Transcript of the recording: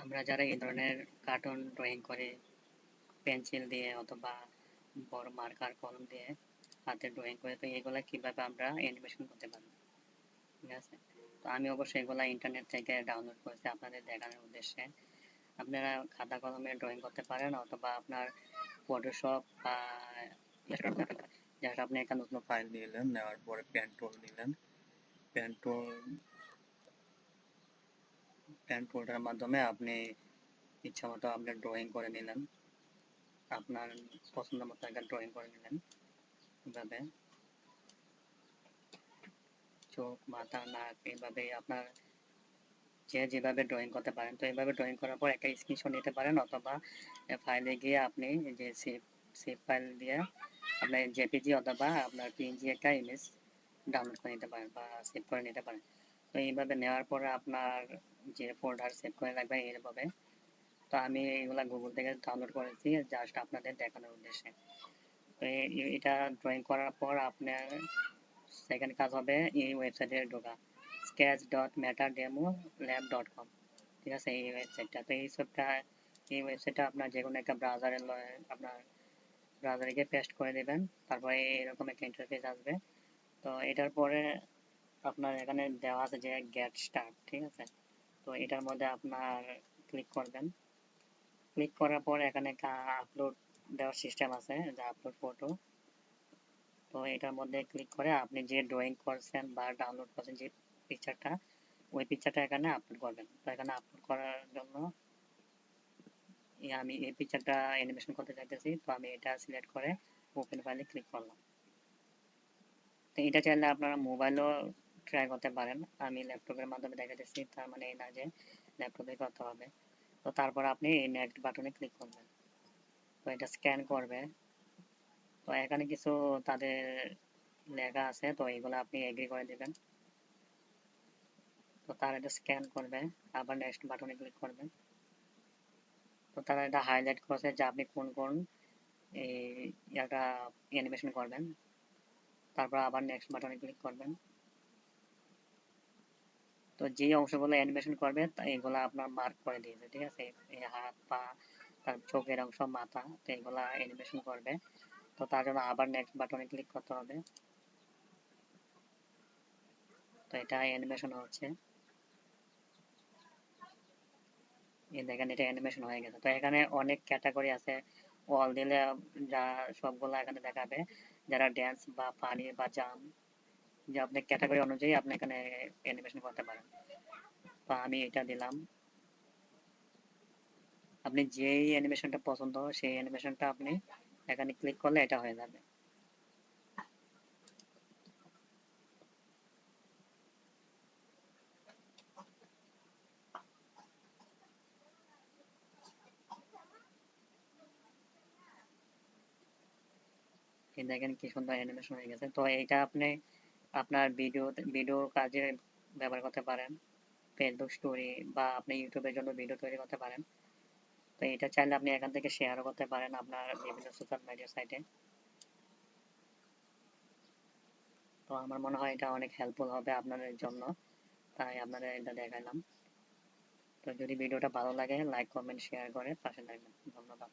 আমরা যারা এই ধরনের কার্টুন ড্রয়িং করে পেন্সিল দিয়ে অথবা বড় মার্কার কলম দিয়ে হাতে ড্রয়িং করে, তো এগুলা কিভাবে আমরা অ্যানিমেশন করতে পারি, ঠিক আছে? তো আমি অবশ্যই এগুলা ইন্টারনেট থেকে ডাউনলোড করেছি আপনাদের দেখানোর উদ্দেশ্যে। আপনারা খাতা কলমে ড্রয়িং করতে পারেন অথবা আপনার ফটোশপ বা জাস্ট আপনি একটা নতুন ফাইল নিলেন, নেওয়ার পরে পেন টুল নিলেন, পেন টুলটার মাধ্যমে আপনি ইচ্ছা মতো আপনি ড্রয়িং করে নিলেন, আপনার পছন্দ মতো একটা ড্রয়িং করে নিলেন। এভাবে চোখ, মাথা, নাক, এইভাবে আপনার যে যেভাবে ড্রয়িং করতে পারেন। তো এইভাবে ড্রয়িং করার পর একটা স্ক্রিনশট নিতে পারেন অথবা ফাইলে গিয়ে আপনি যে সেভ ফাইল দিয়ে আপনার জেপিজি অথবা আপনার পিএনজি একটা ইমেজ ডাউনলোড করে নিতে পারেন বা সেভ করে নিতে পারেন। তো এইভাবে নেওয়ার পরে আপনার যে ফোল্ডার সেভ করে রাখবেন এইভাবে। তো আমি এগুলা গুগল থেকে ডাউনলোড করেছি জাস্ট আপনাদের দেখানোর উদ্দেশ্যে। তো এটা ড্রয়িং করার পর আপনার সেকেন্ড কাজ হবে এই ওয়েবসাইটে ঢোকা, sketch.metademolab.com, ঠিক আছে? এই ওয়েবসাইটটা, তো এই ওয়েবসাইটটা আপনার যে কোনো একটা ব্রাউজারে আপনার ব্রাউজারে গিয়ে পেস্ট করে দেবেন, তারপরে এরকম একটা ইন্টারফেস আসবে। তো এটার পরে আপনার এখানে দেওয়া আছে যে গেট স্টার্ট, ঠিক আছে? তো এটার মধ্যে আপনার ক্লিক করবেন। ক্লিক করার পর এখানে একটা আপলোড দেওয়ার সিস্টেম আছে, যে আপলোড ফটো। তো এটার মধ্যে ক্লিক করে আপনি যে ড্রয়িং করছেন বা ডাউনলোড করছেন যে পিকচারটা, ওই পিকচারটা এখানে আপলোড করবেন। তো এখানে আপলোড করার জন্য আমি এই পিকচারটা অ্যানিমেশন করতে চাইতেছি, তো আমি এটা সিলেক্ট করে ওপেন ফাইলে ক্লিক করলাম। তো এটা চাইলে আপনারা মোবাইলও ট্রাই করতে পারেন, আমি ল্যাপটপের মাধ্যমে দেখাতেছি, তার মানে এই না যে ল্যাপটপে করতে হবে। তো তারপর আপনি এই নেক্সট বাটনে ক্লিক করবেন। তো এটা স্ক্যান করবে। তো এখানে কিছু তাদের লেখা আছে, তো এগুলো আপনি এগ্রি করে দেবেন। তো তারা এটা স্ক্যান করবে, আবার নেক্সট বাটনে ক্লিক করবেন। তো তারা এটা হাইলাইট করেছে যে আপনি কোন কোন এই ইয়াটা অ্যানিমেশন করবেন। তারপর আবার নেক্সট বাটনে ক্লিক করবেন। তো যে অংশগুলো অ্যানিমেশন করবে এগুলা আপনার মার্ক করে দিয়েছে, ঠিক আছে? এই হাত, পা, তার চোখের অংশ, মাথা, তো এগুলা অ্যানিমেশন করবে। তো তার জন্য আবার নেক্সট বাটনে ক্লিক করতে হবে। তো এটা অ্যানিমেশন হচ্ছে, এই দেখেন এটা অ্যানিমেশন হয়ে গেছে। তো এখানে অনেক ক্যাটাগরি আছে, অল দিলে যা সবগুলো এখানে দেখাবে, যারা ড্যান্স বা ফানি বা জাম্প, যে আপনি ক্যাটাগরি অনুযায়ী আপনি এখানে অ্যানিমেশন করতে পারেন। তো আমি এটা দিলাম। আপনি যেই অ্যানিমেশনটা পছন্দ সেই অ্যানিমেশনটা আপনি এখানে ক্লিক করলে এটা হয়ে যাবে। এই দেখেন কি সুন্দর অ্যানিমেশন হয়ে গেছে। তো এইটা আপনি আপনার ভিডিও কাজে ব্যবহার করতে পারেন, ফেসবুক স্টোরি বা আপনি ইউটিউবের জন্য ভিডিও তৈরি করতে পারেন। তো এটা চাইলে আপনি এখান থেকে শেয়ারও করতে পারেন আপনার বিভিন্ন সোশ্যাল মিডিয়া সাইটে। তো আমার মনে হয় এটা অনেক হেল্পফুল হবে আপনাদের জন্য, তাই আপনাদের এটা দেখালাম। তো যদি ভিডিওটা ভালো লাগে লাইক, কমেন্ট, শেয়ার করে পাশে থাকবেন। ধন্যবাদ।